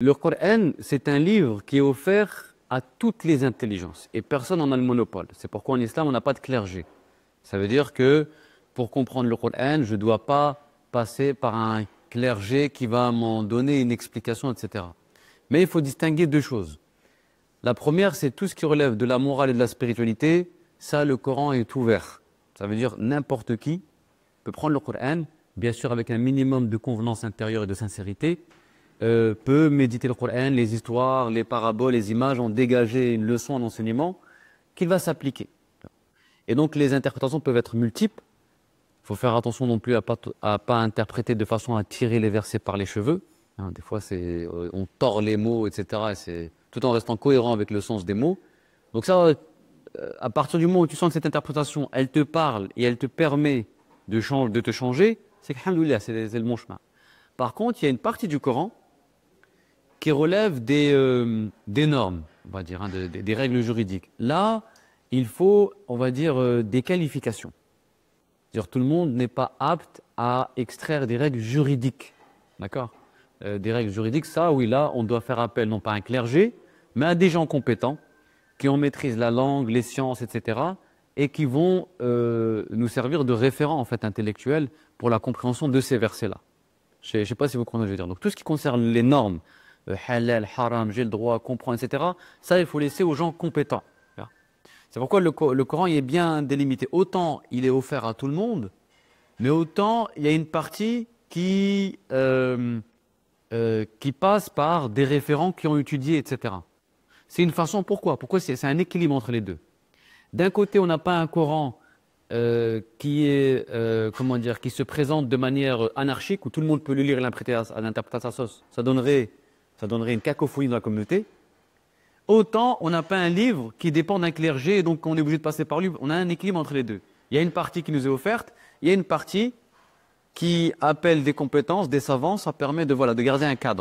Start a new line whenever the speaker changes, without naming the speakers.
Le Coran, c'est un livre qui est offert à toutes les intelligences et personne n'en a le monopole. C'est pourquoi en islam, on n'a pas de clergé. Ça veut dire que pour comprendre le Coran, je ne dois pas passer par un clergé qui va m'en donner une explication, etc. Mais il faut distinguer deux choses. La première, c'est tout ce qui relève de la morale et de la spiritualité. Ça, le Coran est ouvert. Ça veut dire n'importe qui peut prendre le Coran, bien sûr avec un minimum de convenance intérieure et de sincérité, peut méditer le Coran, les histoires, les paraboles, les images, ont dégagé une leçon, un enseignement qu'il va s'appliquer. Et donc les interprétations peuvent être multiples. Il faut faire attention non plus à pas interpréter de façon à tirer les versets par les cheveux. Hein, des fois, on tord les mots, etc. Tout en restant cohérent avec le sens des mots. Donc ça, à partir du moment où tu sens que cette interprétation, elle te parle et elle te permet de te changer, c'est que, alhamdoulilah, c'est le bon chemin. Par contre, il y a une partie du Coran qui relève des normes, on va dire, hein, des règles juridiques. Là, il faut, on va dire, des qualifications. C'est-à-dire tout le monde n'est pas apte à extraire des règles juridiques. D'accord? Des règles juridiques, ça, oui, là, on doit faire appel non pas à un clergé, mais à des gens compétents qui en maîtrisent la langue, les sciences, etc. et qui vont nous servir de référents en fait, intellectuels pour la compréhension de ces versets-là. Je ne sais pas si vous comprenez ce que je veux dire. Donc tout ce qui concerne les normes, halal, haram, j'ai le droit à comprendre, etc., ça, il faut laisser aux gens compétents. C'est pourquoi le Coran il est bien délimité. Autant il est offert à tout le monde, mais autant il y a une partie qui passe par des référents qui ont étudié, etc. C'est une façon, pourquoi? Pourquoi c'est un équilibre entre les deux. D'un côté, on n'a pas un Coran qui est, comment dire, qui se présente de manière anarchique, où tout le monde peut le lire et l'interpréter à sa sauce. Ça donnerait une cacophonie dans la communauté. Autant, on n'a pas un livre qui dépend d'un clergé, et donc on est obligé de passer par lui. On a un équilibre entre les deux. Il y a une partie qui nous est offerte, il y a une partie qui appelle des compétences, des savants, ça permet de, voilà, de garder un cadre.